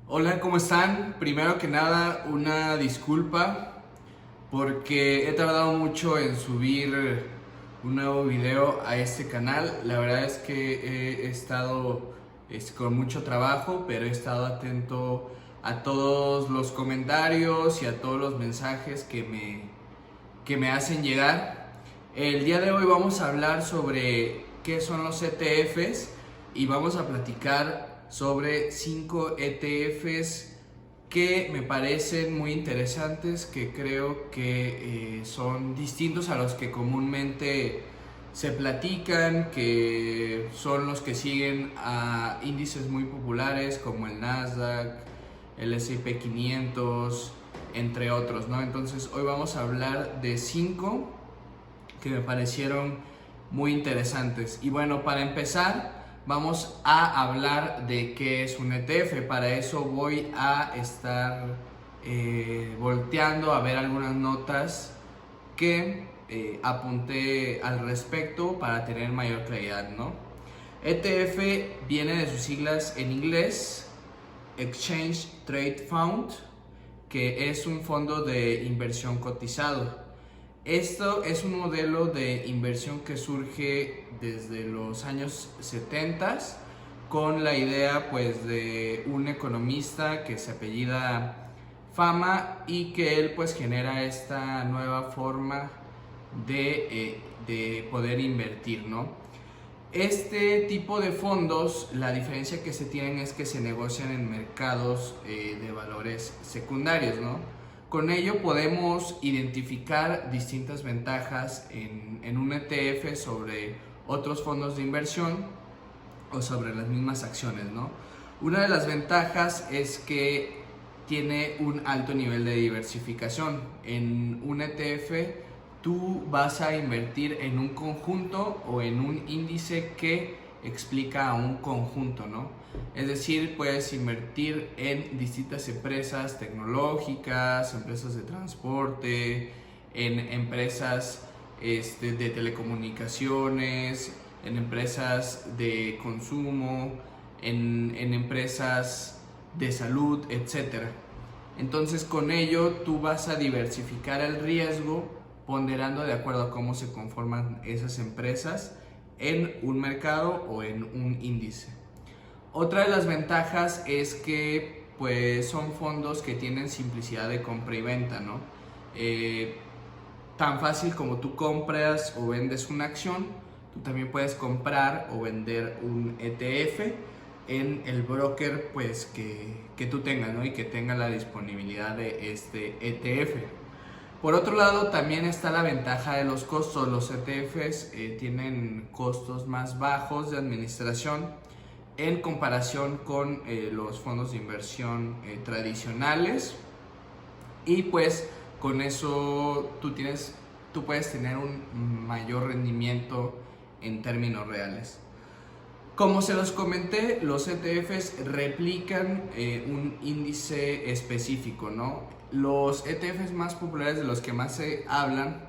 Hola, ¿cómo están? Primero que nada, una disculpa porque he tardado mucho en subir un nuevo video a este canal. La verdad es que he estado con mucho trabajo, pero he estado atento a todos los comentarios y a todos los mensajes que me hacen llegar. El día de hoy vamos a hablar sobre qué son los ETFs y vamos a platicar sobre 5 ETFs que me parecen muy interesantes, que creo que son distintos a los que comúnmente se platican, que son los que siguen a índices muy populares como el Nasdaq, el S&P 500, entre otros, ¿no? Entonces hoy vamos a hablar de 5 que me parecieron muy interesantes. Y bueno, para empezar, vamos a hablar de qué es un ETF. Para eso voy a estar volteando a ver algunas notas que apunté al respecto para tener mayor claridad, ¿no? ETF viene de sus siglas en inglés, Exchange Trade Fund, que es un fondo de inversión cotizado. Esto es un modelo de inversión que surge desde los años 70 con la idea pues de un economista que se apellida Fama y que él pues genera esta nueva forma de poder invertir, ¿no? Este tipo de fondos, la diferencia que se tienen es que se negocian en mercados de valores secundarios, ¿no? Con ello podemos identificar distintas ventajas en un ETF sobre otros fondos de inversión o sobre las mismas acciones, ¿no? Una de las ventajas es que tiene un alto nivel de diversificación. En un ETF tú vas a invertir en un conjunto o en un índice que explica a un conjunto, ¿no? Es decir, puedes invertir en distintas empresas tecnológicas, empresas de transporte, en empresas de telecomunicaciones, en empresas de consumo, en empresas de salud, etcétera. Entonces con ello tú vas a diversificar el riesgo ponderando de acuerdo a cómo se conforman esas empresas en un mercado o en un índice. Otra de las ventajas es que pues son fondos que tienen simplicidad de compra y venta, ¿no? Tan fácil como tú compras o vendes una acción, tú también puedes comprar o vender un ETF en el broker pues que tú tengas, ¿no? Y que tenga la disponibilidad de este ETF. Por otro lado, también está la ventaja de los costos. Los ETFs tienen costos más bajos de administración en comparación con los fondos de inversión tradicionales, y pues con eso tú puedes tener un mayor rendimiento en términos reales. Como se los comenté, los ETFs replican un índice específico, ¿no? Los ETFs más populares, de los que más se hablan,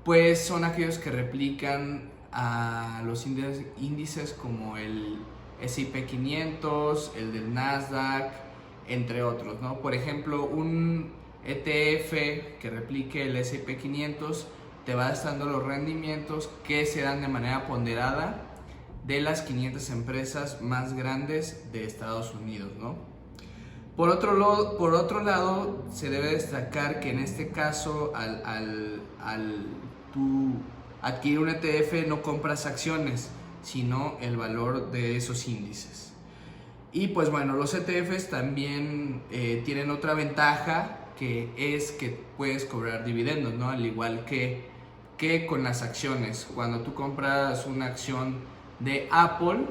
pues son aquellos que replican a los índices como el S&P 500, el del Nasdaq, entre otros, ¿no? Por ejemplo, un ETF que replique el S&P 500 te va dando los rendimientos que se dan de manera ponderada de las 500 empresas más grandes de Estados Unidos, ¿no? Por otro lado, se debe destacar que en este caso, al tú adquirir un ETF, no compras acciones, sino el valor de esos índices. Y pues bueno, los ETFs también tienen otra ventaja, que es que puedes cobrar dividendos, ¿no? Al igual que con las acciones. Cuando tú compras una acción de Apple,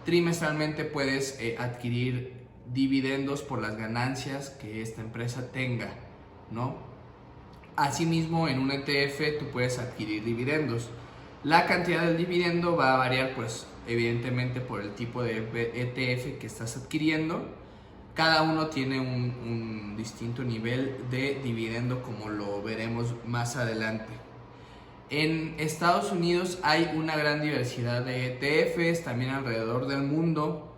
trimestralmente puedes adquirir dividendos por las ganancias que esta empresa tenga, ¿no? Asimismo, en un ETF tú puedes adquirir dividendos. La cantidad del dividendo va a variar, pues, evidentemente por el tipo de ETF que estás adquiriendo. Cada uno tiene un distinto nivel de dividendo, como lo veremos más adelante. En Estados Unidos hay una gran diversidad de ETFs, también alrededor del mundo.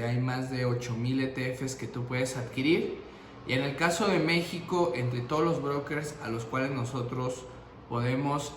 hay más de 8,000 ETFs que tú puedes adquirir. Y en el caso de México, entre todos los brokers a los cuales nosotros podemos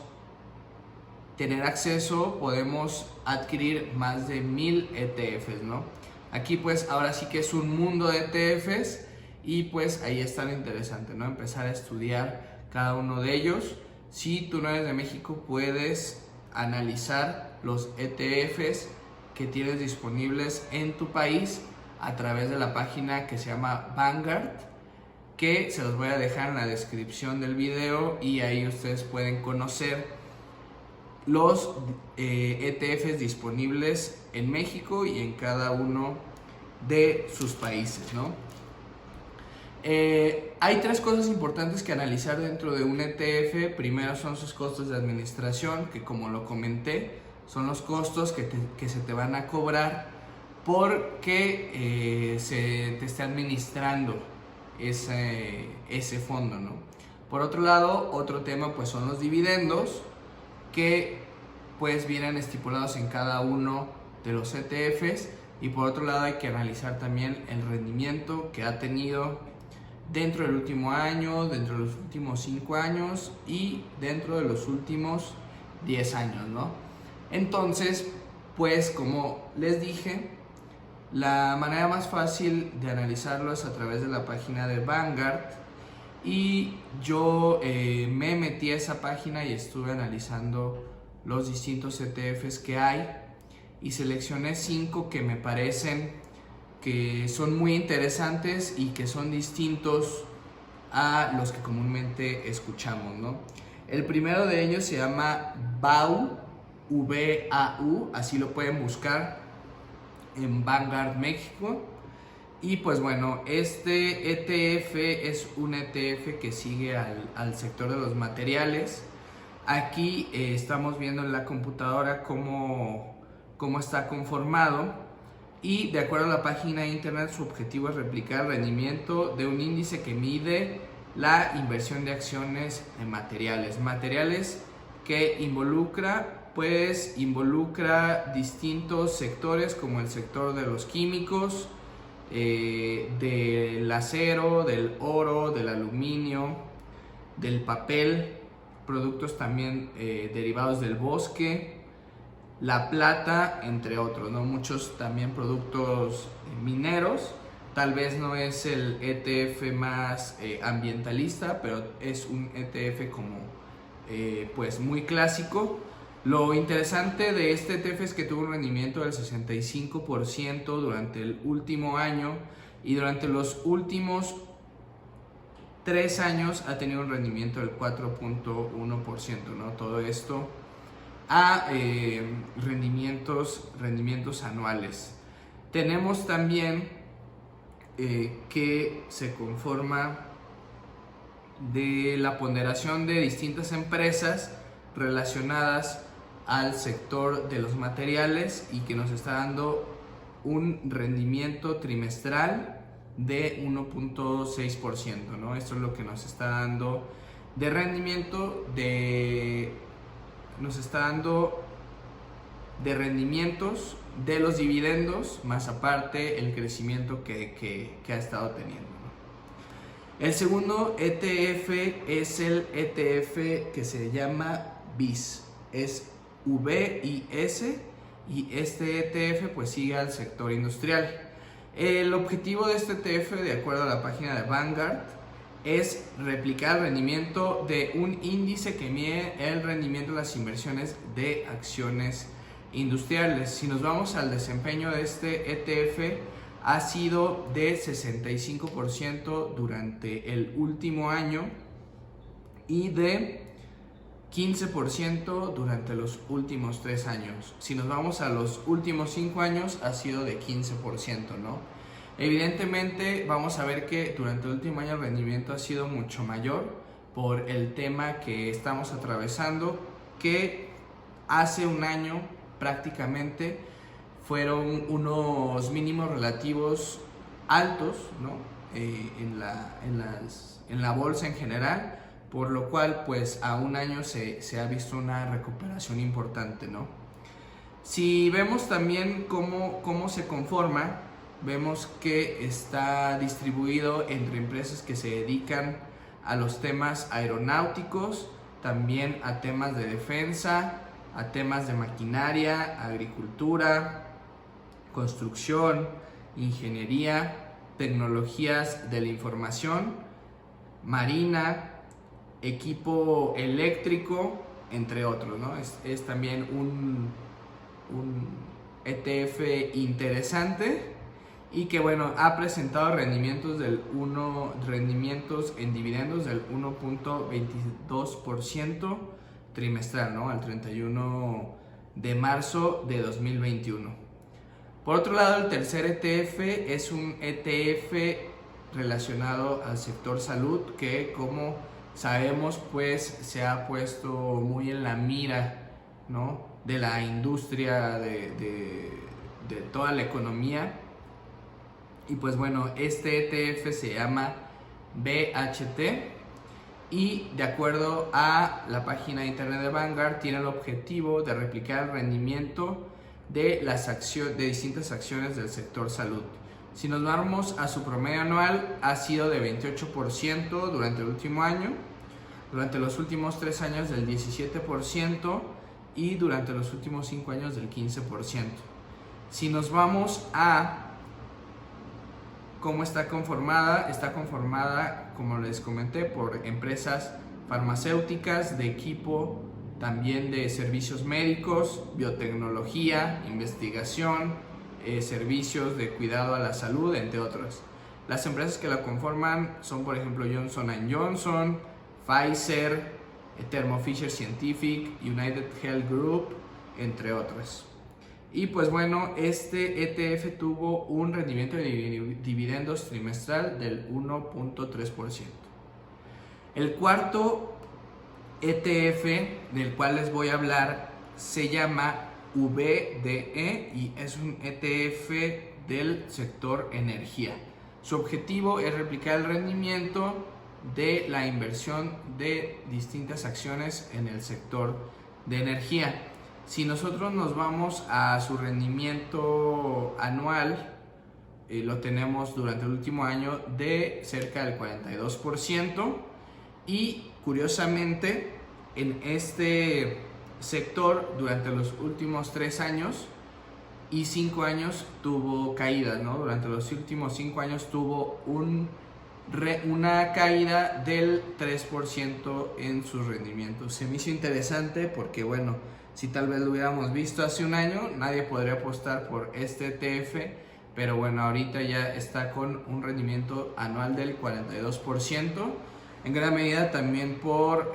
tener acceso, podemos adquirir más de 1,000 ETFs, ¿no? Aquí pues ahora sí que es un mundo de ETFs y pues ahí está lo interesante, ¿no? Empezar a estudiar cada uno de ellos. Si tú no eres de México, puedes analizar los ETFs que tienes disponibles en tu país a través de la página que se llama Vanguard, que se los voy a dejar en la descripción del video, y ahí ustedes pueden conocer los ETFs disponibles en México y en cada uno de sus países, ¿no? Hay tres cosas importantes que analizar dentro de un ETF. Primero son sus costos de administración, que como lo comenté, son los costos que se te van a cobrar porque se te esté administrando ese fondo, ¿no? Por otro lado, otro tema pues son los dividendos, que pues vienen estipulados en cada uno de los ETFs. Y por otro lado hay que analizar también el rendimiento que ha tenido dentro del último año, dentro de los últimos 5 años y dentro de los últimos 10 años, ¿no? Entonces, pues como les dije, la manera más fácil de analizarlo es a través de la página de Vanguard, y yo me metí a esa página y estuve analizando los distintos ETFs que hay y seleccioné 5 que me parecen que son muy interesantes y que son distintos a los que comúnmente escuchamos, ¿no? El primero de ellos se llama VAU, V-A-U, así lo pueden buscar en Vanguard México. Y pues bueno, este ETF es un ETF que sigue al sector de los materiales. Aquí estamos viendo en la computadora cómo está conformado, y de acuerdo a la página de internet su objetivo es replicar el rendimiento de un índice que mide la inversión de acciones en materiales que involucra distintos sectores, como el sector de los químicos, del acero, del oro, del aluminio, del papel, productos también derivados del bosque, la plata, entre otros, ¿no? Muchos también productos mineros. Tal vez no es el ETF más ambientalista, pero es un ETF como pues muy clásico. Lo interesante de este ETF es que tuvo un rendimiento del 65% durante el último año, y durante los últimos 3 años ha tenido un rendimiento del 4.1%, ¿no? Todo esto a rendimientos anuales. Tenemos también que se conforma de la ponderación de distintas empresas relacionadas al sector de los materiales, y que nos está dando un rendimiento trimestral de 1.6%, ¿no? Esto es lo que nos está dando de rendimiento nos está dando de rendimientos de los dividendos, más aparte el crecimiento que ha estado teniendo, ¿no? El segundo ETF es el ETF que se llama VIS, es V-I-S, y este ETF pues sigue al sector industrial. El objetivo de este ETF, de acuerdo a la página de Vanguard, es replicar el rendimiento de un índice que mide el rendimiento de las inversiones de acciones industriales. Si nos vamos al desempeño de este ETF, ha sido de 65% durante el último año y de 15% durante los últimos 3 años. Si nos vamos a los últimos 5 años, ha sido de 15%, ¿no? Evidentemente vamos a ver que durante el último año el rendimiento ha sido mucho mayor por el tema que estamos atravesando, que hace un año prácticamente fueron unos mínimos relativos altos, ¿no? en la bolsa en general, por lo cual pues a un año se ha visto una recuperación importante, ¿no? Si vemos también cómo se conforma, vemos que está distribuido entre empresas que se dedican a los temas aeronáuticos, también a temas de defensa, a temas de maquinaria, agricultura, construcción, ingeniería, tecnologías de la información, marina, equipo eléctrico, entre otros, ¿no? Es también un ETF interesante y que bueno, ha presentado rendimientos rendimientos en dividendos del 1.22% trimestral, ¿no? Al 31 de marzo de 2021. Por otro lado, el tercer ETF es un ETF relacionado al sector salud que, como sabemos, pues se ha puesto muy en la mira, ¿no?, de la industria, de toda la economía. Y pues bueno, este ETF se llama BHT y, de acuerdo a la página de internet de Vanguard, tiene el objetivo de replicar el rendimiento de distintas acciones del sector salud. Si nos vamos a su promedio anual, ha sido de 28% durante el último año, durante los últimos 3 años del 17% y durante los últimos 5 años del 15%. Si nos vamos a cómo está conformada, como les comenté, por empresas farmacéuticas, de equipo, también de servicios médicos, biotecnología, investigación, servicios de cuidado a la salud, entre otras. Las empresas que la conforman son, por ejemplo, Johnson & Johnson, Pfizer, Thermo Fisher Scientific, United Health Group, entre otras. Y pues bueno, este ETF tuvo un rendimiento de dividendos trimestral del 1.3%. El cuarto ETF del cual les voy a hablar se llama VDE y es un ETF del sector energía. Su objetivo es replicar el rendimiento de la inversión de distintas acciones en el sector de energía. Si nosotros nos vamos a su rendimiento anual, lo tenemos durante el último año de cerca del 42% y, curiosamente, en este sector durante los últimos 3 años y 5 años tuvo caídas, ¿no? Durante los últimos 5 años tuvo una caída del 3% en sus rendimientos. Se me hizo interesante porque, bueno, si tal vez lo hubiéramos visto hace un año, nadie podría apostar por este ETF, pero bueno, ahorita ya está con un rendimiento anual del 42%, en gran medida también por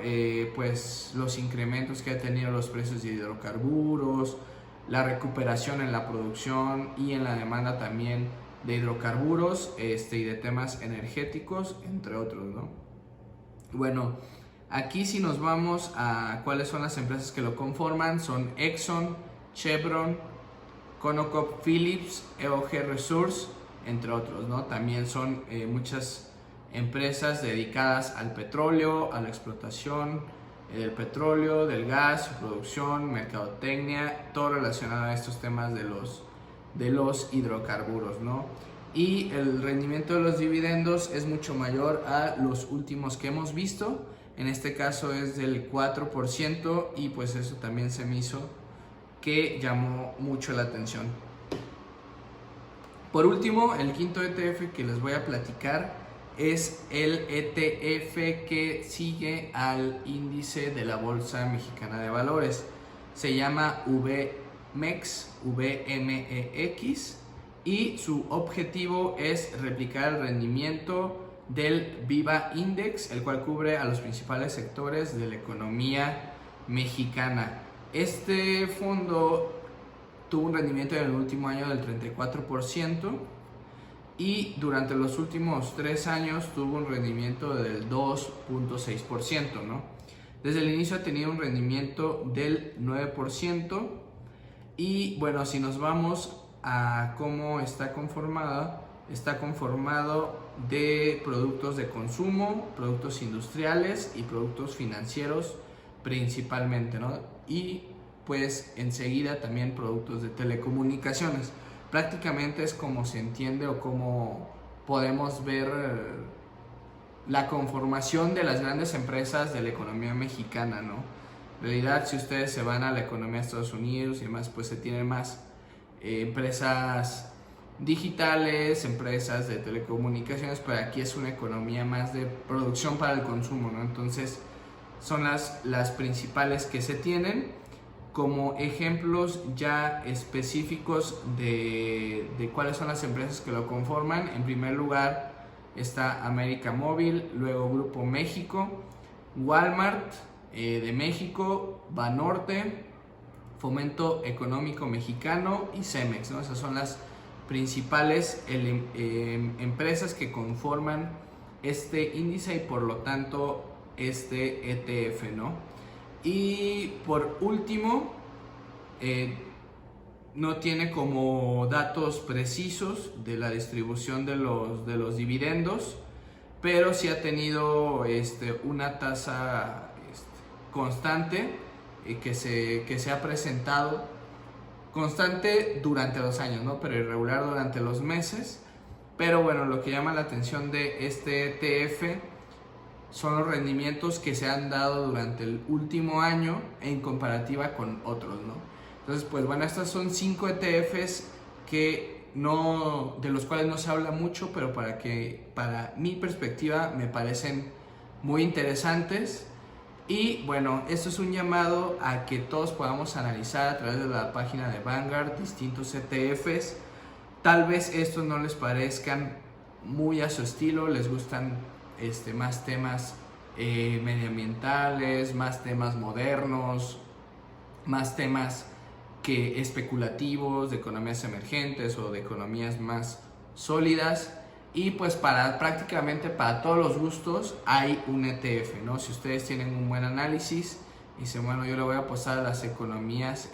pues los incrementos que ha tenido los precios de hidrocarburos, la recuperación en la producción y en la demanda también de hidrocarburos y de temas energéticos, entre otros, ¿no? Bueno, aquí si nos vamos a cuáles son las empresas que lo conforman, son Exxon, Chevron, ConocoPhillips, EOG Resources, entre otros, ¿no? También son muchas empresas dedicadas al petróleo, a la explotación del petróleo, del gas, su producción, mercadotecnia, todo relacionado a estos temas de los hidrocarburos, ¿no? Y el rendimiento de los dividendos es mucho mayor a los últimos que hemos visto. En este caso es del 4% y pues eso también se me hizo que llamó mucho la atención. Por último, el quinto ETF que les voy a platicar es el ETF que sigue al índice de la Bolsa Mexicana de Valores. Se llama VMEX y su objetivo es replicar el rendimiento del Viva Index, el cual cubre a los principales sectores de la economía mexicana. Este fondo tuvo un rendimiento en el último año del 34% y durante los últimos 3 años tuvo un rendimiento del 2.6%, ¿no? Desde el inicio ha tenido un rendimiento del 9% y bueno, si nos vamos a cómo está conformado de productos de consumo, productos industriales y productos financieros principalmente, ¿no? Y pues enseguida también productos de telecomunicaciones. Prácticamente es como se entiende o como podemos ver la conformación de las grandes empresas de la economía mexicana, ¿no? En realidad, si ustedes se van a la economía de Estados Unidos y demás, pues se tienen más empresas digitales, empresas de telecomunicaciones, pero aquí es una economía más de producción para el consumo, ¿no? Entonces son las principales que se tienen. Como ejemplos ya específicos de cuáles son las empresas que lo conforman, en primer lugar está América Móvil, luego Grupo México, Walmart de México, Banorte, Fomento Económico Mexicano y Cemex, ¿no? Esas son las principales empresas que conforman este índice y por lo tanto este ETF, ¿no? Y por último, no tiene como datos precisos de la distribución de los dividendos, pero sí ha tenido una tasa constante que se ha presentado constante durante los años, ¿no? Pero irregular durante los meses. Pero bueno, lo que llama la atención de este ETF son los rendimientos que se han dado durante el último año en comparativa con otros, ¿no? Entonces, pues bueno, estas son 5 ETFs de los cuales no se habla mucho, pero para mi perspectiva me parecen muy interesantes. Y bueno, esto es un llamado a que todos podamos analizar a través de la página de Vanguard distintos ETFs. Tal vez estos no les parezcan muy a su estilo, les gustan más temas medioambientales, más temas modernos, más temas que especulativos, de economías emergentes o de economías más sólidas. Y pues prácticamente para todos los gustos hay un ETF, ¿no? Si ustedes tienen un buen análisis y dicen, bueno, yo le voy a apostar a las economías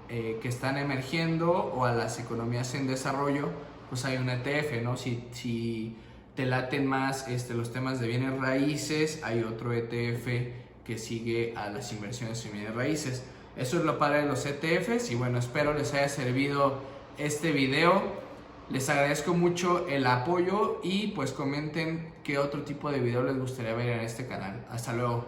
que están emergiendo o a las economías en desarrollo, pues hay un ETF, ¿no? Si te laten más los temas de bienes raíces, hay otro ETF que sigue a las inversiones en bienes raíces. Eso es lo padre de los ETFs y bueno, espero les haya servido este video. Les agradezco mucho el apoyo y pues comenten qué otro tipo de video les gustaría ver en este canal. Hasta luego.